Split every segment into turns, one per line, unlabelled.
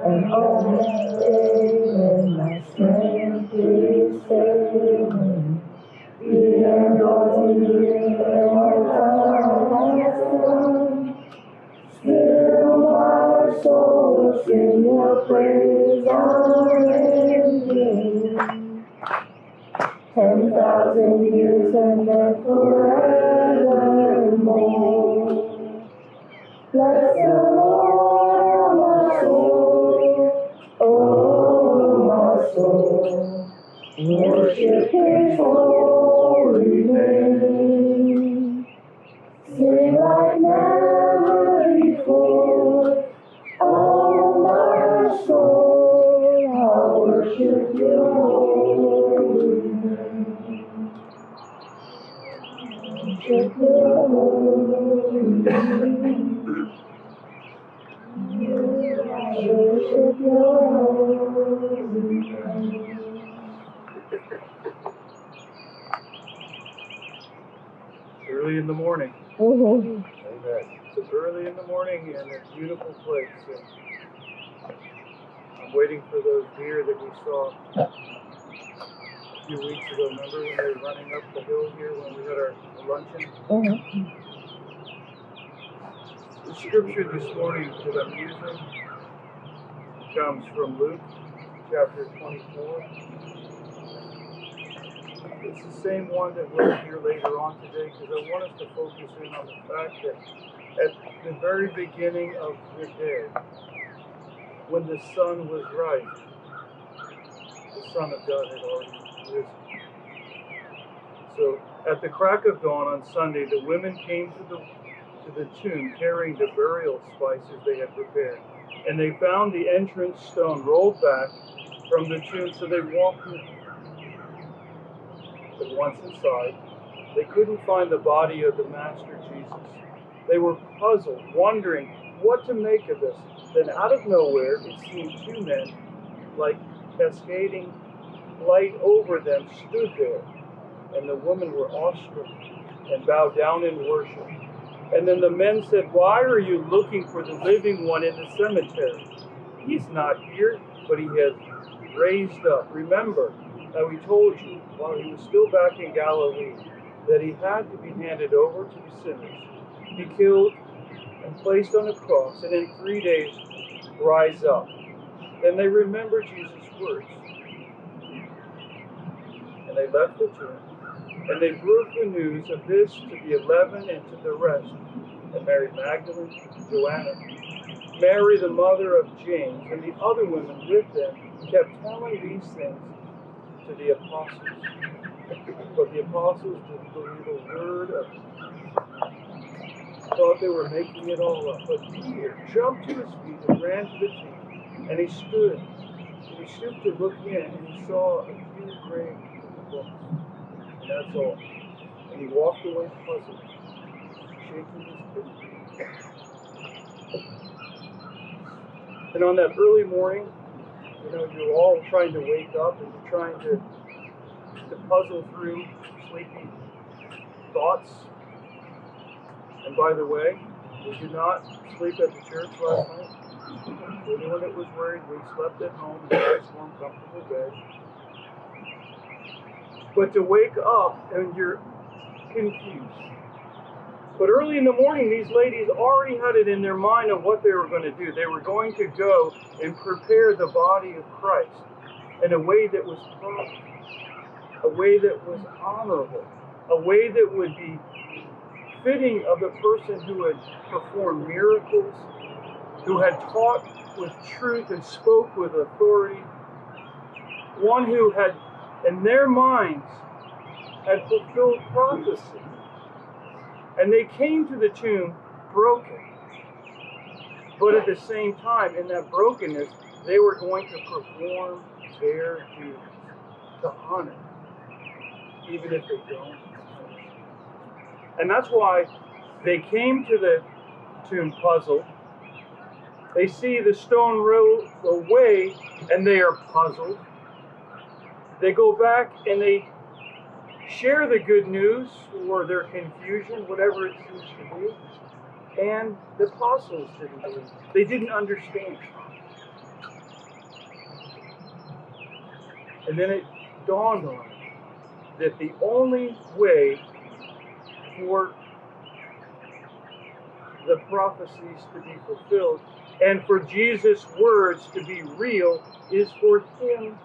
And on that day when my strength is failing, the end draws near and my time has come. Still my soul sing your praise unending. 10,000 years and then forevermore. Bless the Lord, my soul, oh my soul. Worship His holy name. Sing like never before, oh my soul. I worship Your holy name. Worship Your holy name. Worship Your holy name.
Early in the morning.
Mm-hmm.
It's early in the morning in a beautiful place. And I'm waiting for those deer that we saw a few weeks ago. Remember when they were running up the hill here when we had our luncheon?
Mm-hmm.
The scripture this morning that I'm using comes from Luke chapter 24. It's the same one that we'll hear later on today because I want us to focus in on the fact that at the very beginning of the day, when the sun was rising, the Son of God had already risen. So at the crack of dawn on Sunday, the women came to the tomb carrying the burial spices they had prepared. And they found the entrance stone rolled back from the tomb, so they walked in. But once inside, they couldn't find the body of the Master Jesus. They were puzzled, wondering what to make of this. Then out of nowhere, it seemed two men, like cascading light over them, stood there. And the women were awestruck and bowed down in worship. And then the men said, "Why are you looking for the living one in the cemetery? He's not here, but he has raised up. Remember how he told you while he was still back in Galilee that he had to be handed over to the sinners, be killed and placed on a cross, and in 3 days rise up." Then they remembered Jesus' words. And they left the tomb, and they broke the news of this to the 11 and to the rest. And Mary Magdalene, Joanna, Mary the mother of James, and the other women with them kept telling these things to the apostles. But the apostles didn't believe a word of it. Thought they were making it all up. But Peter jumped to his feet and ran to the tomb. And he stood. And he stooped to look in, and he saw a few grave books. And that's all. And he walked away puzzled, shaking his fist. And on that early morning, you're all trying to wake up and you're trying to puzzle through sleepy thoughts. And by the way, did you not sleep at the church last night? For anyone that was worried, we slept at home in a nice, warm, comfortable bed. But to wake up and you're confused. But early in the morning, these ladies already had it in their mind of what they were going to do. They were going to go and prepare the body of Christ in a way that was proper, a way that was honorable, a way that would be fitting of the person who had performed miracles, who had taught with truth and spoke with authority, one who had, in their minds, had fulfilled prophecy. And they came to the tomb broken. But at the same time, in that brokenness, they were going to perform their duties to honor, even if they don't. And that's why they came to the tomb puzzled. They see the stone rolled away, and they are puzzled. They go back and they share the good news or their confusion, whatever it seems to be. And the apostles didn't believe. They didn't understand. And then it dawned on me that the only way for the prophecies to be fulfilled and for Jesus' words to be real is for him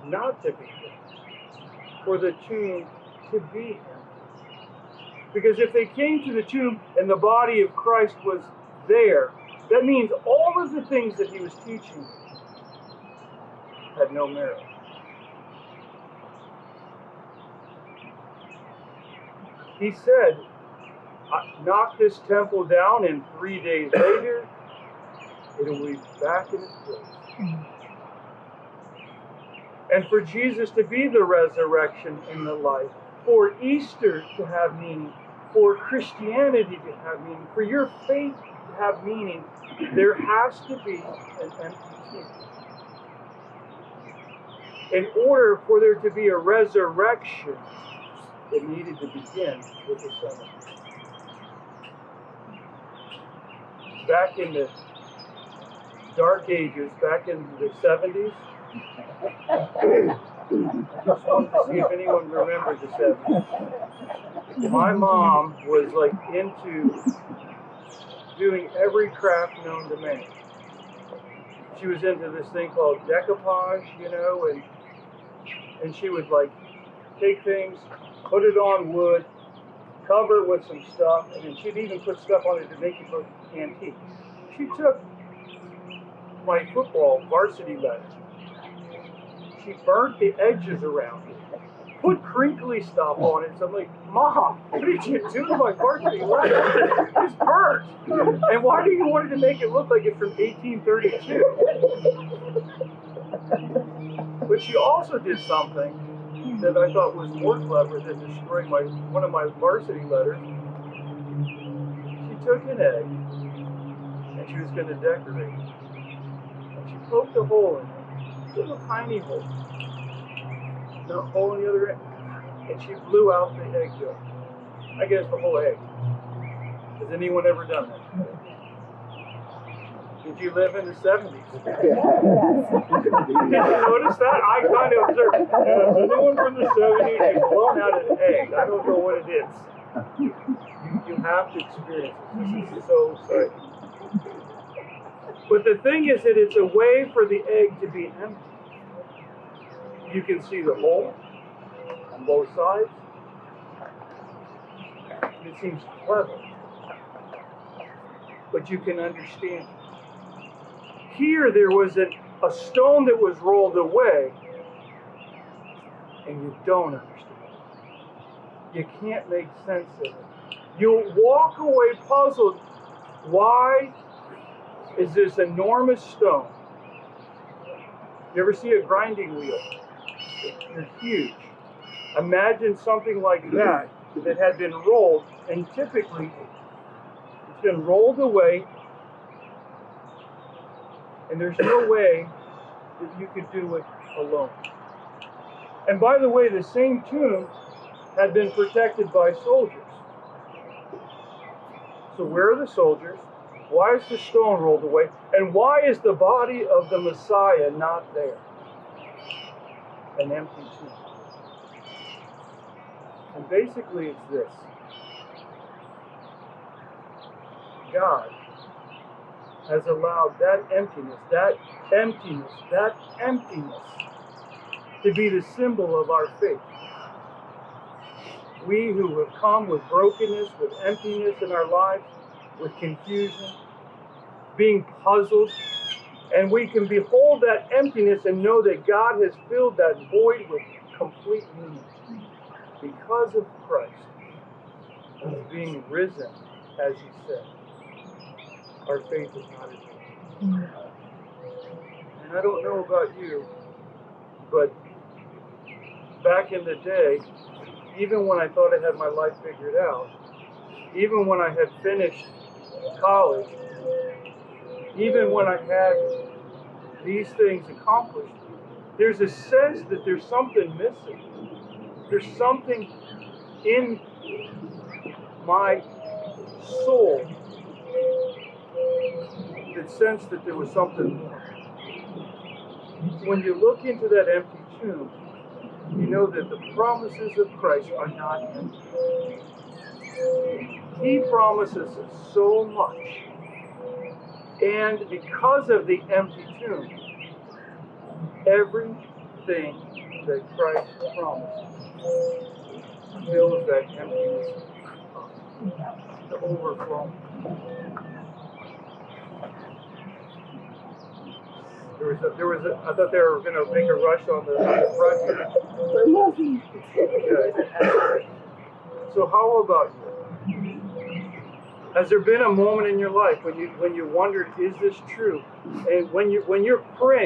not to be there, for the tomb to be empty. Because if they came to the tomb and the body of Christ was there, that means all of the things that he was teaching had no merit. He said, knock this temple down, and 3 days later, it'll be back in its place. And for Jesus to be the resurrection and the life, for Easter to have meaning, for Christianity to have meaning, for your faith to have meaning, there has to be an empty tomb. In order for there to be a resurrection, it needed to begin with the cemetery. Back in the Dark Ages, back in the 70s, just wanted to see if anyone remembers the 70s. My mom was like into doing every craft known to man. She was into this thing called decoupage, and she would like take things, put it on wood, cover it with some stuff, and then she'd even put stuff on it to make it look antique. She took my football varsity letter. She burnt the edges around it, put crinkly stuff on it. So I'm like, Mom, what did you do to my varsity letter? It's burnt. And why do you want it to make it look like it's from 1832? But she also did something that I thought was more clever than destroying one of my varsity letters. She took an egg and she was going to decorate it. And she poked a hole in it, a little tiny hole. No hole in the other end. And she blew out the egg yolk. I guess the whole egg. Has anyone ever done that? Did you live in the 70s? Did you notice that? I kind of observed. Anyone from the 70s has blown out an egg. I don't know what it is. You have to experience it. This is so exciting. But the thing is that it's a way for the egg to be empty. You can see the hole on both sides. It seems clever. But you can understand it. Here there was a stone that was rolled away, and you don't understand it. You can't make sense of it. You walk away puzzled. Why is this enormous stone? You ever see a grinding wheel? They're huge. Imagine something like that had been rolled, and typically it's been rolled away, and there's no way that you could do it alone. And by the way, the same tomb had been protected by soldiers. So where are the soldiers? Why is the stone rolled away? And why is the body of the Messiah not there? An empty tomb. And basically it's this. God has allowed that emptiness to be the symbol of our faith. We who have come with brokenness, with emptiness in our lives, with confusion, being puzzled, and we can behold that emptiness and know that God has filled that void with complete meaning. Because of Christ, being risen, as he said, our faith is not in vain. And I don't know about you, but back in the day, even when I thought I had my life figured out, even when I had finished college, even when I had these things accomplished, there's a sense that there's something missing. There's something in my soul that sensed that there was something more. When you look into that empty tomb, you know that the promises of Christ are not empty. He promises us so much. And because of the empty tomb, everything that Christ promises fills that emptiness up to overflow. I thought they were going to make a rush on the front here. Okay. So how about you? Has there been a moment in your life when you wondered, is this true? And when you're praying,